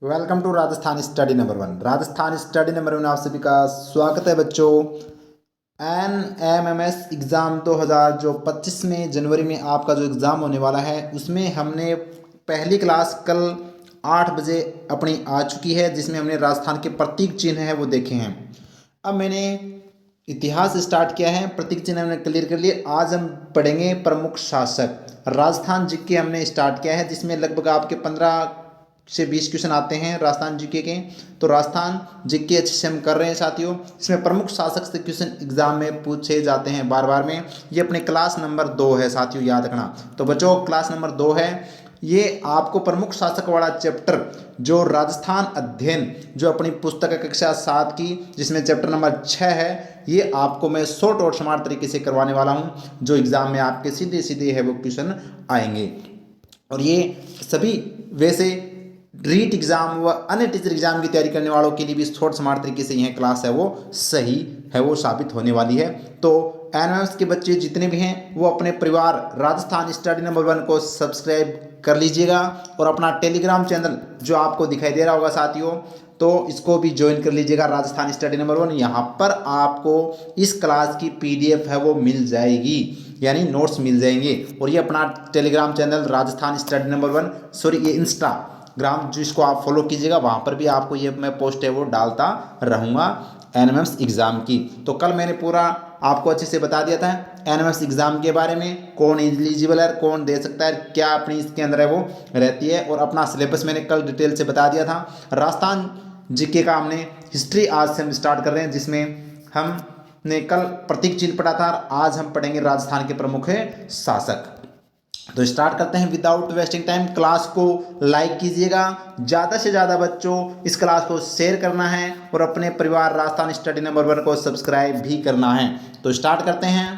Welcome to Rajasthan study number 1। Rajasthan study number 1 आप सभी का स्वागत है बच्चों। NMMS एग्ज़ाम 2000 जो 25 में जनवरी में आपका जो एग्ज़ाम होने वाला है उसमें हमने पहली क्लास कल 8 बजे अपनी आ चुकी है, जिसमें हमने राजस्थान के प्रतीक चिन्ह है वो देखे हैं। अब मैंने इतिहास स्टार्ट किया है, प्रतीक चिन्ह हमने क्लियर कर लिए। आज हम पढ़ेंगे प्रमुख शासक। राजस्थान जीके हमने स्टार्ट किया है, जिसमें लगभग आपके 15 से 20 क्वेश्चन आते हैं राजस्थान जीके के। तो राजस्थान जीके अच्छे से हम कर रहे हैं साथियों। इसमें प्रमुख शासक से क्वेश्चन एग्जाम में पूछे जाते हैं बार बार में। ये अपने क्लास नंबर 2 है साथियों, याद रखना। तो बच्चों क्लास नंबर 2 है, ये आपको प्रमुख शासक वाला चैप्टर जो राजस्थान अध्ययन जो अपनी पुस्तक है कक्षा 7 की, जिसमें चैप्टर नंबर 6 है, ये आपको मैं शॉर्ट और स्मार्ट तरीके से करवाने वाला हूँ, जो एग्जाम में आपके सीधे सीधे है वो क्वेश्चन आएंगे। और ये सभी वैसे रीट एग्जाम व अन्य टीचर एग्जाम की तैयारी करने वालों के लिए भी शॉर्ट स्मार्ट तरीके से यह क्लास है वो सही है, वो साबित होने वाली है। तो एनएमएस के बच्चे जितने भी हैं वो अपने परिवार राजस्थान स्टडी नंबर 1 को सब्सक्राइब कर लीजिएगा, और अपना टेलीग्राम चैनल जो आपको दिखाई दे रहा होगा साथियों, तो इसको भी ज्वाइन कर लीजिएगा, राजस्थान स्टडी नंबर 1। यहाँ पर आपको इस क्लास की PDF है वो मिल जाएगी, यानी नोट्स मिल जाएंगे। और ये अपना Telegram channel Rajasthan study number 1, sorry ये इंस्टाग्राम जिसको आप फॉलो कीजिएगा, वहाँ पर भी आपको ये मैं पोस्ट है वो डालता रहूँगा एनएमएस एग्ज़ाम की। तो कल मैंने पूरा आपको अच्छे से बता दिया था एनएमएस एग्ज़ाम के बारे में, कौन एलिजिबल है, कौन दे सकता है, क्या अपनी इसके अंदर है वो रहती है, और अपना सिलेबस मैंने कल डिटेल से बता दिया था। राजस्थान जीके का हमने हिस्ट्री आज से हम स्टार्ट कर रहे हैं, जिसमें हमने कल प्रतीक चिन्ह पढ़ा था, आज हम पढ़ेंगे राजस्थान के प्रमुख शासक। तो स्टार्ट करते हैं विदाउट वेस्टिंग टाइम। क्लास को लाइक कीजिएगा, ज़्यादा से ज़्यादा बच्चों इस क्लास को शेयर करना है, और अपने परिवार राजस्थान स्टडी नंबर 1 को सब्सक्राइब भी करना है। तो स्टार्ट करते हैं।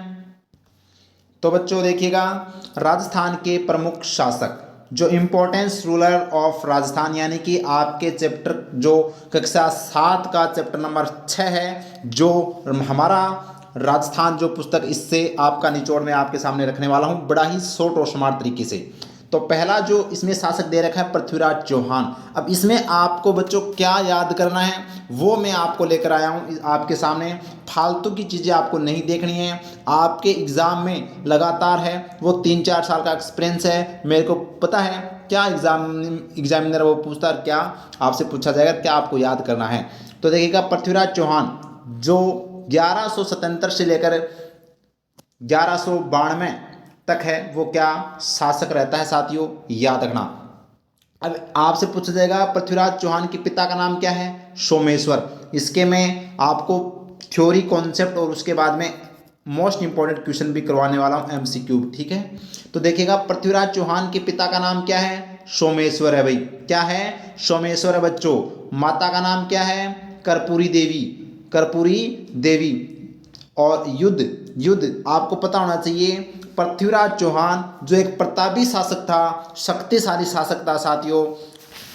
तो बच्चों देखिएगा, राजस्थान के प्रमुख शासक जो इम्पोर्टेंस रूलर ऑफ राजस्थान, यानी कि आपके चैप्टर जो कक्षा 7 का चैप्टर नंबर 6 है, जो हमारा राजस्थान जो पुस्तक, इससे आपका निचोड़ में आपके सामने रखने वाला हूँ बड़ा ही शॉर्ट और स्मार्ट तरीके से। तो पहला जो इसमें शासक दे रखा है पृथ्वीराज चौहान। अब इसमें आपको बच्चों क्या याद करना है वो मैं आपको लेकर आया हूँ आपके सामने। फालतू की चीज़ें आपको नहीं देखनी है, आपके एग्ज़ाम में लगातार है वो 3-4 साल का एक्सपीरियंस है, मेरे को पता है क्या एग्जामिनर वो पूछता है, क्या आपसे पूछा जाएगा, क्या आपको याद करना है। तो देखिएगा, पृथ्वीराज चौहान जो 1177 से लेकर 1192 तक है, वो क्या शासक रहता है साथियों, याद रखना। अब आपसे पूछा जाएगा पृथ्वीराज चौहान के पिता का नाम क्या है, सोमेश्वर। इसके में आपको थ्योरी कॉन्सेप्ट और उसके बाद में मोस्ट इंपॉर्टेंट क्वेश्चन भी करवाने वाला हूँ MCQ, ठीक है। तो देखिएगा, पृथ्वीराज चौहान के पिता का नाम क्या है, सोमेश्वर है भाई, क्या है, सोमेश्वर है बच्चों। माता का नाम क्या है, कर्पूरी देवी, कर्पूरी देवी। और युद्ध आपको पता होना चाहिए, पृथ्वीराज चौहान जो एक प्रतापी शासक था, शक्तिशाली शासक था साथियों।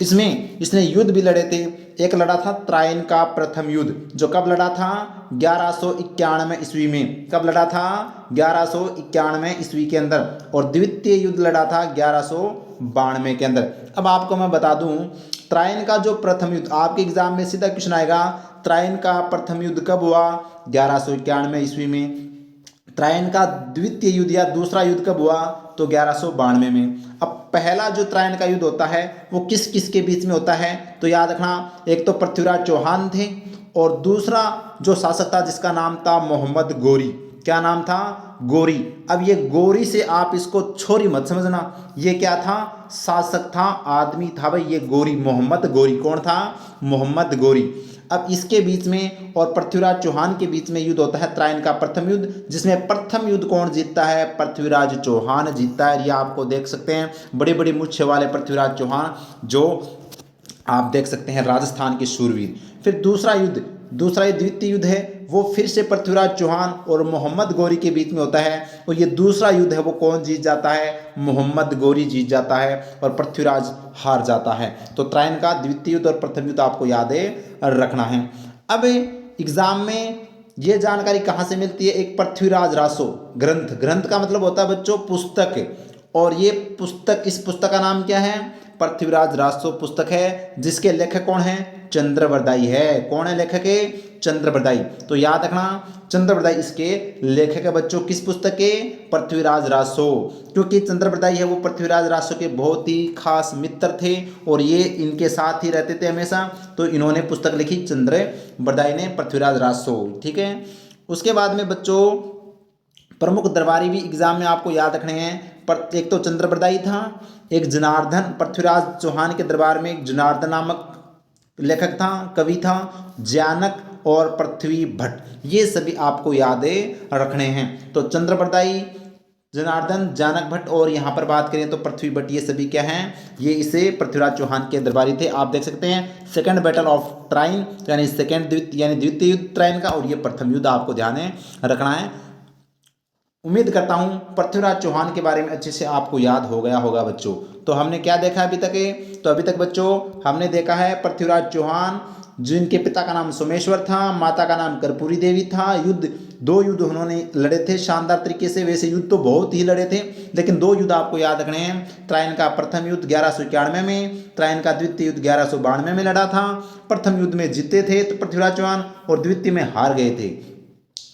इसमें इसने युद्ध भी लड़े थे। एक लड़ा था त्रायन का प्रथम युद्ध, जो कब लड़ा था, 1191 ईस्वी में। कब लड़ा था, 1191 ईस्वी के अंदर। और द्वितीय युद्ध लड़ा था 1192 के अंदर। अब आपको मैं बता दूं, त्रायन का जो प्रथम युद्ध, आपके एग्जाम में सीधा क्वेश्चन आएगा, त्रायन का प्रथम युद्ध कब हुआ, 1191 ईस्वी में। त्रायन का द्वितीय युद्ध या दूसरा युद्ध कब हुआ, तो 1192 में। अब पहला जो त्रायन का युद्ध होता है वो किस किस के बीच में होता है, तो याद रखना, एक तो पृथ्वीराज चौहान थे, और दूसरा जो शासक था जिसका नाम था मोहम्मद गोरी। क्या नाम था, गोरी। अब ये गोरी से आप इसको छोरी मत समझना, ये क्या था, शासक था, आदमी था भाई, ये गोरी, मोहम्मद गोरी। कौन था, मोहम्मद गोरी। अब इसके बीच में और पृथ्वीराज चौहान के बीच में युद्ध होता है त्रायन का प्रथम युद्ध, जिसमें प्रथम युद्ध कौन जीतता है, पृथ्वीराज चौहान जीतता है। ये आपको देख सकते हैं, बड़े बड़े मुच्छे वाले पृथ्वीराज चौहान जो आप देख सकते हैं, राजस्थान के शूरवीर। फिर दूसरा द्वितीय युद्ध है, वो फिर से पृथ्वीराज चौहान और मोहम्मद गोरी के बीच में होता है। और ये दूसरा युद्ध है वो कौन जीत जाता है, मोहम्मद गोरी जीत जाता है, और पृथ्वीराज हार जाता है। तो त्रायन का द्वितीय युद्ध और प्रथम युद्ध आपको याद रखना है। अब एग्जाम में ये जानकारी कहाँ से मिलती है, एक पृथ्वीराज रासो ग्रंथ, ग्रंथ का मतलब होता है बच्चों पुस्तक, और ये पुस्तक, इस पुस्तक का नाम क्या है? पृथ्वीराज रासो पुस्तक है, जिसके लेखक कौन है? चंद्रवरदाई है। कौन है लेखक है? चंद्रवरदाई। तो याद रखना, चंद्रवरदाई इसके लेखक है बच्चों। किस पुस्तक के? पृथ्वीराज रासो। क्योंकि चंद्रवरदाई है वो पृथ्वीराज रासो के बहुत ही खास मित्र थे और ये इनके साथ ही रहते थे हमेशा। तो इन्होंने पुस्तक लिखी, चंद्रवरदाई ने, पृथ्वीराज रासो। ठीक है। उसके बाद में बच्चों प्रमुख दरबारी भी एग्जाम में आपको याद रखने हैं। पर एक तो चंद्रवरदाई था, एक जनार्दन, पृथ्वीराज चौहान के दरबार में एक जनार्दन नामक लेखक था, कवि था, जानक और पृथ्वी भट्ट, ये सभी आपको याद रखने हैं। तो चंद्रवरदाई, जनार्दन, जानक भट्ट और यहाँ पर बात करें तो पृथ्वी भट्ट, ये सभी क्या हैं? ये इसे पृथ्वीराज चौहान के दरबारी थे। आप देख सकते हैं सेकंड बैटल ऑफ ट्राइन, यानी द्वितीय युद्ध ट्राइन का, और ये प्रथम युद्ध आपको ध्यान रखना है। उम्मीद करता हूँ पृथ्वीराज चौहान के बारे में अच्छे से आपको याद हो गया होगा बच्चों। तो हमने क्या देखा अभी तक? तो अभी तक बच्चों हमने देखा है पृथ्वीराज चौहान, जिनके पिता का नाम सोमेश्वर था, माता का नाम कर्पूरी देवी था। दो युद्ध उन्होंने लड़े थे शानदार तरीके से। वैसे युद्ध तो बहुत ही लड़े थे, लेकिन दो युद्ध आपको याद रखने हैं। ट्राइन का प्रथम युद्ध 1191 में, ट्राइन का द्वितीय युद्ध 1192 में लड़ा था। प्रथम युद्ध में जीते थे तो पृथ्वीराज चौहान, और द्वितीय में हार गए थे।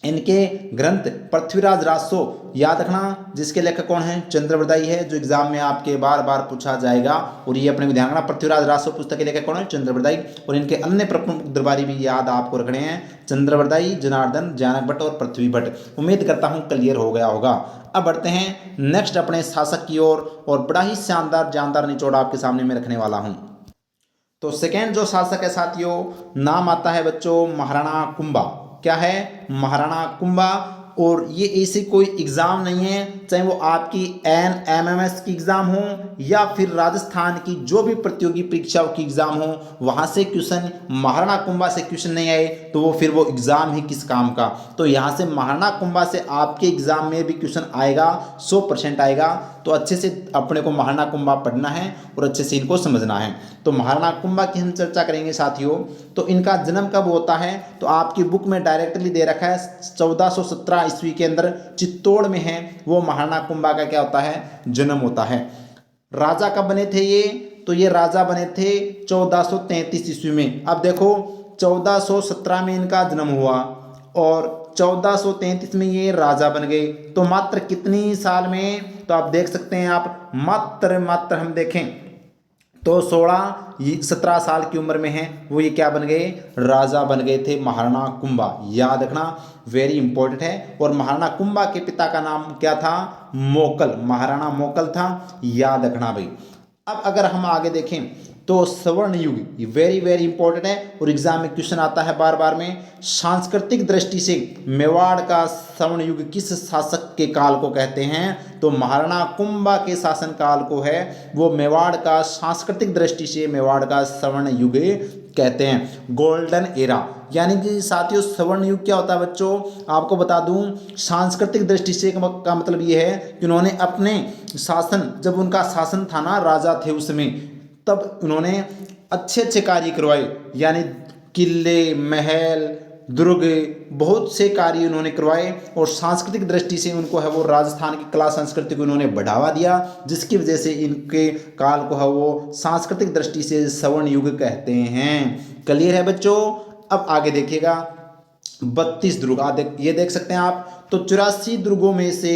इनके ग्रंथ पृथ्वीराज रासो याद रखना, जिसके लेखक कौन है? चंद्रवरदाई है, जो एग्जाम में आपके बार बार पूछा जाएगा। और ये अपने को ध्यान रखना, पृथ्वीराज रासो पुस्तक के लेखक कौन है? चंद्रवरदाई। और इनके अन्य प्रमुख दरबारी भी याद आपको रखने हैं, चंद्रवरदाई, जनार्दन, जानक भट्ट और पृथ्वी भट्ट। उम्मीद करता हूँ क्लियर हो गया होगा। अब बढ़ते हैं नेक्स्ट अपने शासक की ओर, और बड़ा ही शानदार जानदार निचोड़ आपके सामने में रखने वाला हूँ। तो सेकेंड जो शासक है साथियों, नाम आता है बच्चों महाराणा कुंभा। क्या है? महाराणा कुंभा। और ये ऐसी कोई एग्ज़ाम नहीं है, चाहे वो आपकी NMMS की एग्ज़ाम हो या फिर राजस्थान की जो भी प्रतियोगी परीक्षाओं की एग्ज़ाम हो, वहाँ से क्वेश्चन महाराणा कुंभा से क्वेश्चन नहीं आए तो वो फिर वो एग्ज़ाम ही किस काम का। तो यहाँ से महाराणा कुंभा से आपके एग्ज़ाम में भी क्वेश्चन आएगा, 100% आएगा। तो अच्छे से अपने को महाराणा कुंभा पढ़ना है और अच्छे से इनको समझना है। तो महाराणा कुंभा की हम चर्चा करेंगे साथियों। तो इनका जन्म कब होता है? तो आपकी बुक में डायरेक्टली दे रखा है 1417 ईस्वी के अंदर चित्तौड़ में है वो महाराणा कुंभा का क्या होता है? जन्म होता है। राजा कब बने थे ये? तो ये राजा बने थे 1433 ईस्वी में। अब देखो 1417 में इनका जन्म हुआ और 1433 में ये राजा बन गए। तो मात्र कितनी साल में? तो आप देख सकते हैं, आप मात्र हम देखें तो 17 साल की उम्र में है वो ये क्या बन गए? राजा बन गए थे महाराणा कुंभा। याद रखना, वेरी इंपॉर्टेंट है। और महाराणा कुंभा के पिता का नाम क्या था? मोकल, महाराणा मोकल था। याद रखना भाई। अब अगर हम आगे देखें तो स्वर्ण युग वेरी वेरी इंपॉर्टेंट है और एग्जाम में क्वेश्चन आता है बार बार में। सांस्कृतिक दृष्टि से मेवाड़ का स्वर्ण युग किस शासक के काल को कहते हैं? तो महाराणा कुंभा के शासन काल को है वो मेवाड़ का, सांस्कृतिक दृष्टि से मेवाड़ का स्वर्ण युग कहते हैं, गोल्डन एरा। यानी कि साथियों स्वर्ण युग क्या होता है बच्चों? आपको बता दूं, सांस्कृतिक दृष्टि से का मतलब ये है कि उन्होंने अपने शासन, जब उनका शासन था ना, राजा थे उसमें, तब उन्होंने अच्छे अच्छे कार्य करवाए। यानी किले, महल, दुर्ग, बहुत से कार्य उन्होंने करवाए। और सांस्कृतिक दृष्टि से उनको है वो राजस्थान की कला संस्कृति को उन्होंने बढ़ावा दिया, जिसकी वजह से इनके काल को है वो सांस्कृतिक दृष्टि से स्वर्ण युग कहते हैं। क्लियर है बच्चों? अब आगे देखिएगा 32 दुर्ग ये देख सकते हैं आप। तो 84 दुर्गों में से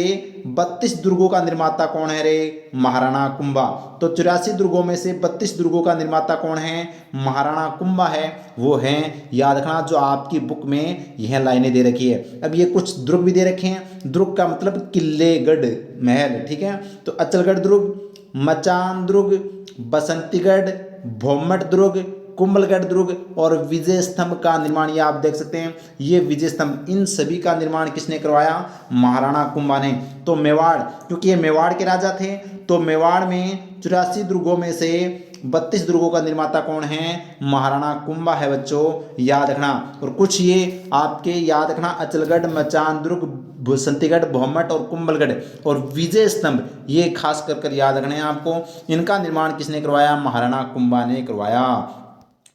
32 दुर्गों का निर्माता कौन है रे? महाराणा कुंभा। तो 84 दुर्गों में से 32 दुर्गों का निर्माता कौन है? महाराणा कुंभा है, वो हैं। याद रखना, जो आपकी बुक में यह लाइनें दे रखी है। अब ये कुछ दुर्ग भी दे रखे हैं। दुर्ग का मतलब किले, गढ़, महल। ठीक है। तो अचलगढ़ दुर्ग, मचान दुर्ग, बसंतीगढ़, भोमट दुर्ग, कुंभलगढ़ दुर्ग और विजय स्तंभ का निर्माण ये आप देख सकते हैं। ये विजय स्तंभ, इन सभी का निर्माण किसने करवाया? महाराणा कुंभा ने। तो मेवाड़, क्योंकि ये मेवाड़ के राजा थे, तो मेवाड़ में 84 दुर्गों में से 32 दुर्गों का निर्माता कौन है? महाराणा कुंभा है बच्चों। याद रखना। और कुछ ये आपके याद रखना, अचलगढ़, मचान दुर्ग, बसंतीगढ़, भोमट और कुंभलगढ़ और विजय स्तंभ, ये खास कर याद रखने हैं आपको। इनका निर्माण किसने करवाया? महाराणा कुंभा ने करवाया।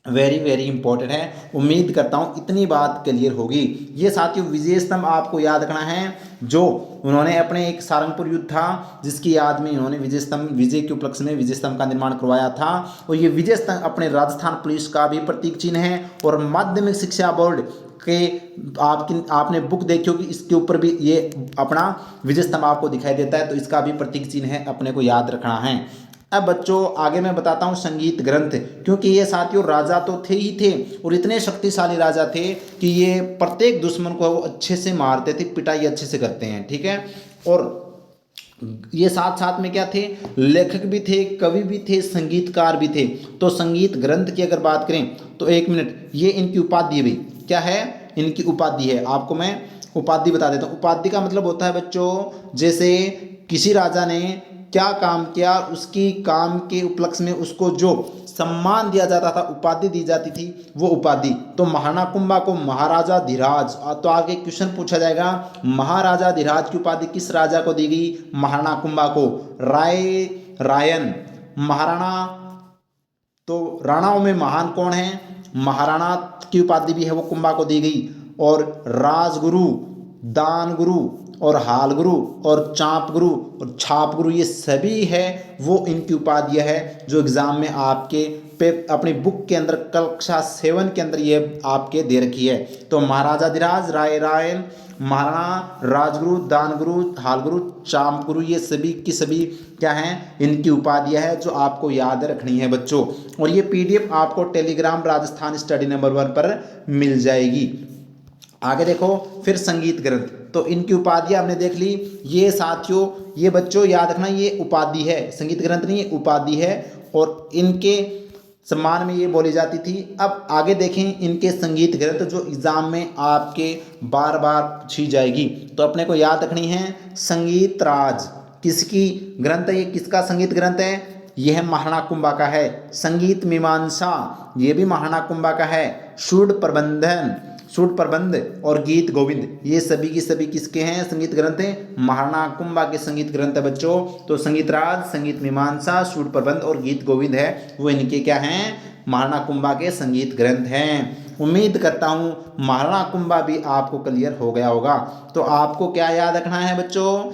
वेरी वेरी इंपॉर्टेंट है। उम्मीद करता हूँ इतनी बात क्लियर होगी। ये साथियों विजय स्तंभ आपको याद रखना है, जो उन्होंने अपने एक सारंगपुर युद्ध था जिसकी याद में इन्होंने विजय स्तंभ, विजय के उपलक्ष्य में विजय स्तंभ का निर्माण करवाया था। और ये विजय स्तंभ अपने राजस्थान पुलिस का भी प्रतीक चिन्ह है। और माध्यमिक शिक्षा बोर्ड के आपने बुक देखी होगी, इसके ऊपर भी ये अपना विजय स्तंभ आपको दिखाई देता है, तो इसका भी प्रतीक चिन्ह है, अपने को याद रखना है। अब बच्चों आगे मैं बताता हूँ संगीत ग्रंथ, क्योंकि ये साथियों राजा तो थे ही थे और इतने शक्तिशाली राजा थे कि ये प्रत्येक दुश्मन को वो अच्छे से मारते थे, पिटाई अच्छे से करते हैं, ठीक है। और ये साथ साथ में क्या थे, लेखक भी थे, कवि भी थे, संगीतकार भी थे। तो संगीत ग्रंथ की अगर बात करें तो एक मिनट, ये इनकी उपाधि भी क्या है, इनकी उपाधि है। आपको मैं उपाधि बता देता हूँ। उपाधि का मतलब होता है बच्चों, जैसे किसी राजा ने क्या काम किया, उसकी काम के उपलक्ष्य में उसको जो सम्मान दिया जाता था, उपाधि दी जाती थी, वो उपाधि। तो महाराणा कुंभा को महाराजा धीराज, तो आगे क्वेश्चन पूछा जाएगा, महाराजा धीराज की उपाधि किस राजा को दी गई, महाराणा कुंभा को। रायन महाराणा, तो राणाओं में महान कौन है, महाराणा की उपाधि भी है वो कुंभा को दी गई। और राजगुरु, दानगुरु और हालगुरु और चांपगुरु और छापगुरु, ये सभी है वो इनकी उपाधियाँ है जो एग्जाम में आपके अपनी बुक के अंदर कक्षा 7 के अंदर ये आपके दे रखी है। तो महाराजा धीराज, रायन, महाराणा, राजगुरु, दानगुरु, हालगुरु, चांपगुरु, ये सभी की सभी क्या हैं, इनकी उपाधियाँ है जो आपको याद रखनी है बच्चों। और ये PDF आपको टेलीग्राम राजस्थान स्टडी नंबर 1 पर मिल जाएगी। आगे देखो फिर संगीत ग्रंथ, तो इनकी उपाधियाँ आपने देख ली। ये साथियों, ये बच्चों याद रखना, ये उपाधि है, संगीत ग्रंथ नहीं, ये उपाधि है और इनके सम्मान में ये बोली जाती थी। अब आगे देखें इनके संगीत ग्रंथ जो एग्जाम में आपके बार बार पूछी जाएगी, तो अपने को याद रखनी है। संगीत राज किसकी ग्रंथ है, ये किसका संगीत ग्रंथ है, यह है महाराणा कुंभा का है। संगीत मीमांसा, ये भी महाराणा कुंभा का है। सूड प्रबंध और गीत गोविंद, ये सभी की सभी किसके हैं, संगीत ग्रंथ हैं, महाराणा कुंभा के संगीत ग्रंथ है बच्चों। तो संगीत राज, संगीत मीमांसा, सूड प्रबंध और गीत गोविंद है वो इनके क्या हैं, महाराणा कुंभा के संगीत ग्रंथ हैं। उम्मीद करता हूँ महाराणा कुंभा भी आपको क्लियर हो गया होगा। तो आपको क्या याद रखना है बच्चों,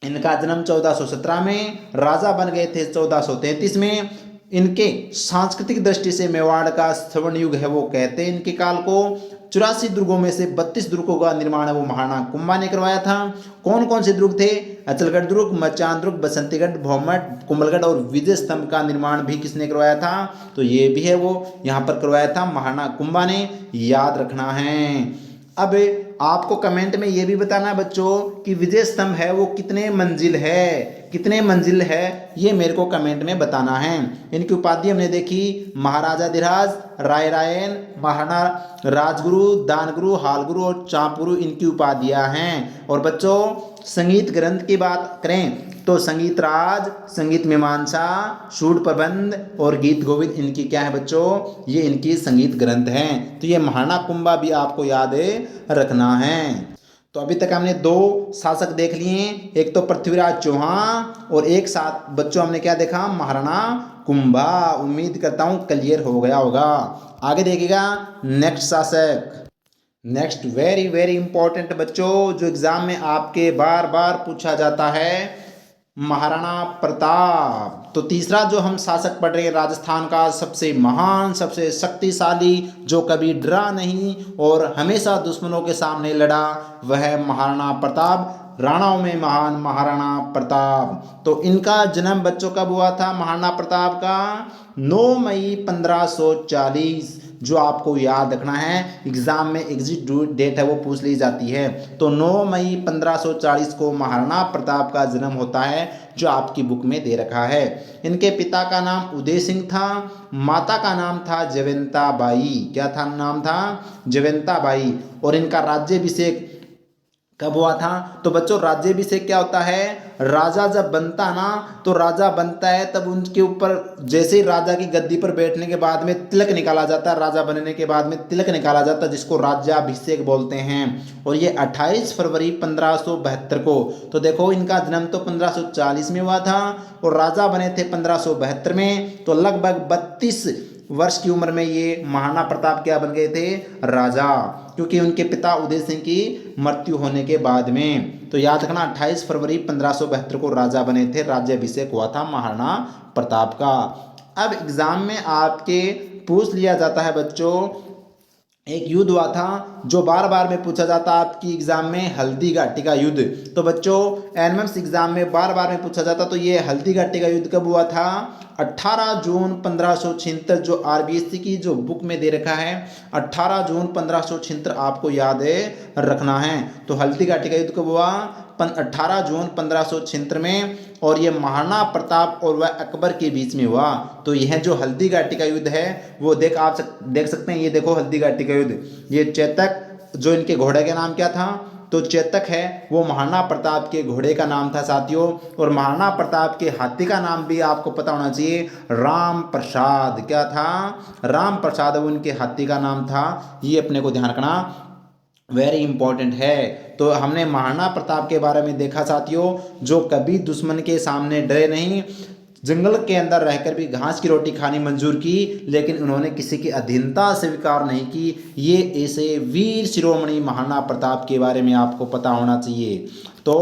इनका जन्म 1417 में, राजा बन गए थे 1433 में। इनके सांस्कृतिक दृष्टि से मेवाड़ का स्वर्ण युग है वो कहते हैं इनके काल को। 84 दुर्गों में से 32 दुर्गों का निर्माण है वो महाराणा कुंभा ने करवाया था। कौन कौन से दुर्ग थे, अचलगढ़ दुर्ग, मचान दुर्ग, बसंतीगढ़, भौमट, कुंभलगढ़ और विजय स्तंभ का निर्माण भी किसने करवाया था, तो ये भी है वो यहाँ पर करवाया था महाराणा कुंभा ने, याद रखना है। अब आपको कमेंट में ये भी बताना है बच्चों कि विजय स्तंभ है वो कितने मंजिल है, कितने मंजिल है, ये मेरे को कमेंट में बताना है। इनकी उपाधि हमने देखी, महाराजा धीराज, रायन, महाराणा, राजगुरु, दानगुरु, हालगुरु और चांपगुरु इनकी उपाधियां हैं। और बच्चों संगीत ग्रंथ की बात करें तो संगीत राज, संगीत मीमांसा, सूड प्रबंध और गीत गोविंद इनकी क्या है बच्चों, ये इनकी संगीत ग्रंथ हैं। तो ये महाराणा कुंभा भी आपको याद रखना है। तो अभी तक हमने 2 शासक देख लिए, एक तो पृथ्वीराज चौहान और एक साथ बच्चों हमने क्या देखा, महाराणा कुंभा। उम्मीद करता हूँ क्लियर हो गया होगा। आगे देखिएगा नेक्स्ट शासक, नेक्स्ट वेरी वेरी इंपॉर्टेंट बच्चों जो एग्जाम में आपके बार बार पूछा जाता है, महाराणा प्रताप। तो तीसरा जो हम शासक पढ़ रहे हैं राजस्थान का, सबसे महान, सबसे शक्तिशाली, जो कभी डरा नहीं और हमेशा दुश्मनों के सामने लड़ा, वह है महाराणा प्रताप। राणाओं में महान महाराणा प्रताप। तो इनका जन्म बच्चों कब हुआ था, महाराणा प्रताप का 9 मई 1540, जो आपको याद रखना है, एग्जाम में एग्जिट डेट है वो पूछ ली जाती है। तो 9 मई 1540 को महाराणा प्रताप का जन्म होता है, जो आपकी बुक में दे रखा है। इनके पिता का नाम उदय सिंह था, माता का नाम था जयवंता बाई। क्या था नाम था, जयवंता बाई। और इनका राज्याभिषेक कब हुआ था, तो बच्चों राज्याभिषेक क्या होता है, राजा जब बनता ना, तो राजा बनता है तब उनके ऊपर जैसे ही राजा की गद्दी पर बैठने के बाद में तिलक निकाला जाता है, राजा बनने के बाद में तिलक निकाला जाता है, जिसको राज्याभिषेक बोलते हैं। और ये 28 फरवरी 1572 को। तो देखो इनका जन्म तो 1540 में हुआ था और राजा बने थे 1572 में। तो लगभग 32 वर्ष की उम्र में ये महाराणा प्रताप क्या बन गए थे? राजा, क्योंकि उनके पिता उदय सिंह की मृत्यु होने के बाद में। तो याद रखना 28 फरवरी 1572 को राजा बने थे, राज्याभिषेक हुआ था महाराणा प्रताप का। अब एग्जाम में आपके पूछ लिया जाता है बच्चों, एक युद्ध हुआ था जो बार बार में पूछा जाता है आपकी एग्जाम में, हल्दी घाटी का युद्ध। तो बच्चों एनएमएमएस एग्जाम में बार बार में पूछा जाता, तो ये हल्दी घाटी का युद्ध कब हुआ था? 18 जून 1576, जो आरबीएससी की जो बुक में दे रखा है 18 जून 1576 आपको याद रखना है। तो हल्दी घाटी का युद्ध कब हुआ? 18 जून 1576 में, और ये महाराणा प्रताप और वह अकबर के बीच में हुआ। तो यह जो हल्दी घाटी का युद्ध है वो आप देख सकते हैं, ये देखो हल्दी घाटी का युद्ध। ये चेतक, जो इनके घोड़े का नाम क्या था? तो चेतक है वो महाराणा प्रताप के घोड़े का नाम था साथियों। और महाराणा प्रताप के हाथी का नाम भी आपको पता होना चाहिए, राम प्रसाद। क्या था? राम प्रसाद वो उनके हाथी का नाम था। ये अपने को ध्यान रखना वेरी इंपॉर्टेंट है। तो हमने महाराणा प्रताप के बारे में देखा साथियों, जो कभी दुश्मन के सामने डरे नहीं, जंगल के अंदर रहकर भी घास की रोटी खानी मंजूर की, लेकिन उन्होंने किसी की अधीनता स्वीकार नहीं की। ये ऐसे वीर शिरोमणि महाराणा प्रताप के बारे में आपको पता होना चाहिए। तो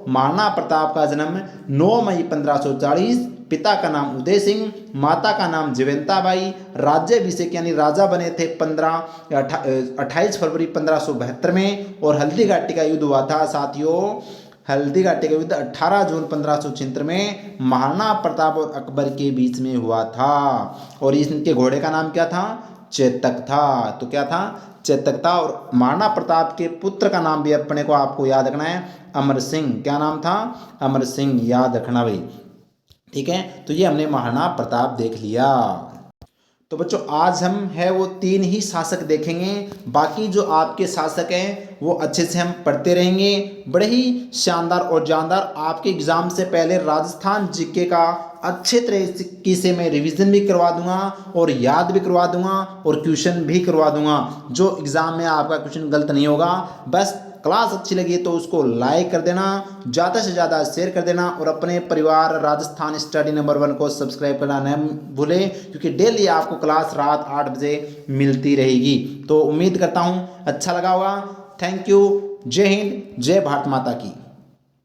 महाराणा प्रताप का जन्म 9 मई 1540, पिता का नाम उदय सिंह, माता का नाम जयवंताबाई, राज्याभिषेक यानी राजा बने थे 28 फरवरी 1572 में, और हल्दी घाटी का युद्ध हुआ था साथियों। हल्दी घाटी का युद्ध 18 जून 1576 में महाराणा प्रताप और अकबर के बीच में हुआ था। और इनके घोड़े का नाम क्या था? चेतक था। तो क्या था? चेतक था। और महाराणा प्रताप के पुत्र का नाम भी अपने को आपको याद रखना है, अमर सिंह। क्या नाम था? अमर सिंह, याद रखना भाई, ठीक है। तो ये हमने महाराणा प्रताप देख लिया। तो बच्चों आज हम है वो 3 ही शासक देखेंगे, बाकी जो आपके शासक हैं वो अच्छे से हम पढ़ते रहेंगे। बड़े ही शानदार और जानदार आपके एग्जाम से पहले राजस्थान जीके का अच्छे तरीके से मैं रिवीजन भी करवा दूंगा और याद भी करवा दूंगा और क्वेश्चन भी करवा दूंगा, जो एग्जाम में आपका क्वेश्चन गलत नहीं होगा। बस क्लास अच्छी लगी तो उसको लाइक कर देना, ज़्यादा से ज़्यादा शेयर कर देना, और अपने परिवार राजस्थान स्टडी नंबर 1 को सब्सक्राइब करना न भूलें, क्योंकि डेली आपको क्लास रात 8 बजे मिलती रहेगी। तो उम्मीद करता हूँ अच्छा लगा होगा। Thank you. जय हिंद, जय भारत माता की।